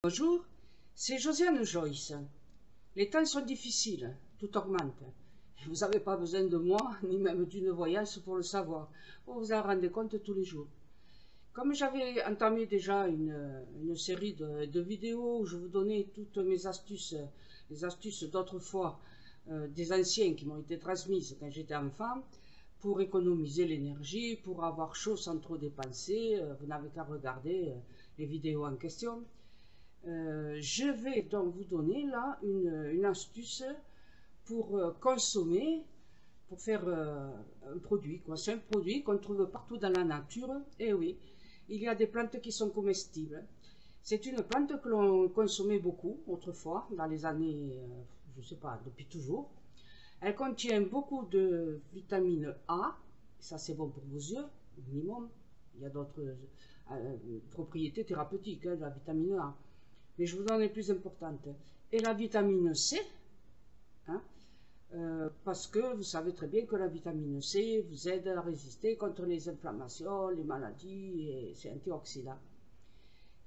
Bonjour, c'est Josiane Joyce. Les temps sont difficiles, tout augmente. Vous n'avez pas besoin de moi, ni même d'une voyance pour le savoir. Vous vous en rendez compte tous les jours. Comme j'avais entamé déjà une série de vidéos où je vous donnais toutes mes astuces, les astuces d'autrefois, des anciens qui m'ont été transmises quand j'étais enfant, pour économiser l'énergie, pour avoir chaud sans trop dépenser, vous n'avez qu'à regarder les vidéos en question. Je vais donc vous donner là une astuce pour consommer, pour faire un produit. C'est un produit qu'on trouve partout dans la nature. Et oui, il y a des plantes qui sont comestibles. C'est une plante que l'on consommait beaucoup autrefois, dans les années, je ne sais pas, depuis toujours. Elle contient beaucoup de vitamine A, ça c'est bon pour vos yeux, minimum. Il y a d'autres propriétés thérapeutiques de la vitamine A. Mais je vous donne les plus importantes. Et la vitamine C, hein, parce que vous savez très bien que la vitamine C vous aide à résister contre les inflammations, les maladies, et c'est antioxydant.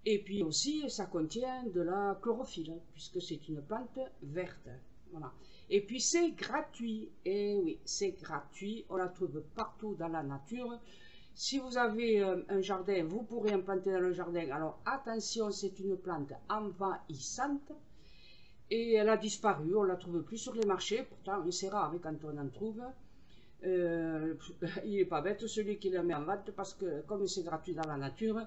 Et puis aussi, ça contient de la chlorophylle, puisque c'est une plante verte. Voilà. Et puis c'est gratuit. Et oui, c'est gratuit. On la trouve partout dans la nature. Si vous avez un jardin, vous pourrez en planter dans le jardin. Alors attention, c'est une plante envahissante. Et elle a disparu, on ne la trouve plus sur les marchés. Pourtant, c'est rare quand on en trouve. Il n'est pas bête celui qui la met en vente parce que comme c'est gratuit dans la nature,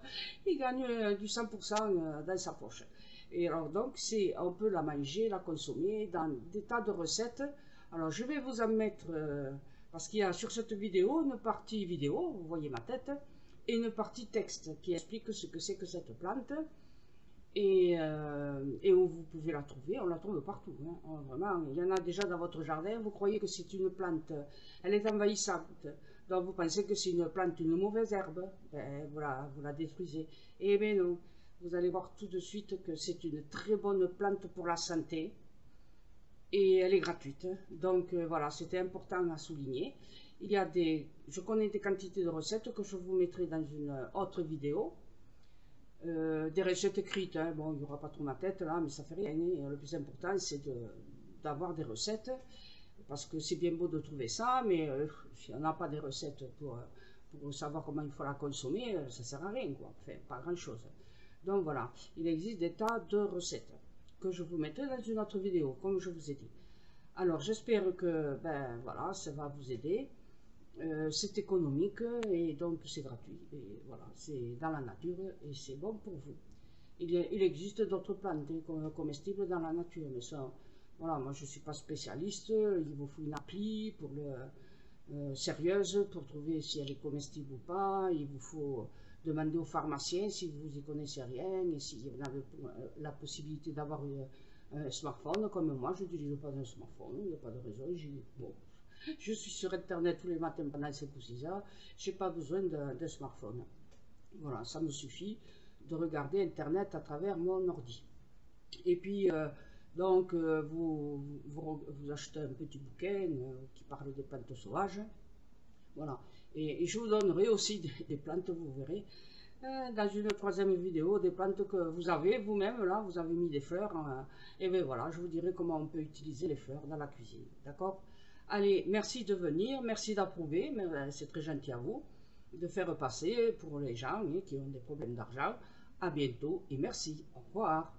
il gagne du 100% dans sa poche. Et alors donc, on peut la manger, la consommer dans des tas de recettes. Alors je vais vous en mettre, parce qu'il y a sur cette vidéo une partie vidéo, vous voyez ma tête, et une partie texte qui explique ce que c'est que cette plante. Et où vous pouvez la trouver, on la trouve partout. Hein. Vraiment, il y en a déjà dans votre jardin, vous croyez que c'est une plante, elle est envahissante, donc vous pensez que c'est une plante, une mauvaise herbe, ben, voilà, vous la détruisez. Et bien non, vous allez voir tout de suite que c'est une très bonne plante pour la santé, et elle est gratuite. Donc voilà, c'était important à souligner. Je connais des quantités de recettes que je vous mettrai dans une autre vidéo. Des recettes écrites, hein. Bon, il n'y aura pas trop ma tête là, mais ça fait rien. Et le plus important, c'est d'avoir des recettes, parce que c'est bien beau de trouver ça, mais si on n'a pas des recettes pour savoir comment il faut la consommer, ça sert à rien, quoi. Enfin, pas grand chose. Donc voilà, il existe des tas de recettes que je vous mettrai dans une autre vidéo, comme je vous ai dit. Alors, j'espère que, ben voilà, ça va vous aider. C'est économique et donc c'est gratuit. Et voilà, c'est dans la nature et c'est bon pour vous. Il existe d'autres plantes comestibles dans la nature, mais ça, voilà, moi je ne suis pas spécialiste. Il vous faut une appli sérieuse pour trouver si elle est comestible ou pas. Il vous faut demander au pharmacien si vous y connaissez rien et si vous avez la possibilité d'avoir un smartphone comme moi. Je n'utilise pas un smartphone, il n'y a pas de raison. Bon. Je suis sur Internet tous les matins pendant 5 ou 6 heures. Je n'ai pas besoin d'un smartphone. Voilà, ça me suffit de regarder Internet à travers mon ordi. Et puis, vous achetez un petit bouquin qui parle des plantes sauvages. Voilà. Et je vous donnerai aussi des plantes, vous verrez, dans une troisième vidéo, des plantes que vous avez vous-même, là, vous avez mis des fleurs. Et bien voilà, je vous dirai comment on peut utiliser les fleurs dans la cuisine. D'accord? Allez, merci de venir, merci d'approuver, c'est très gentil à vous, de faire passer pour les gens qui ont des problèmes d'argent. À bientôt et merci. Au revoir.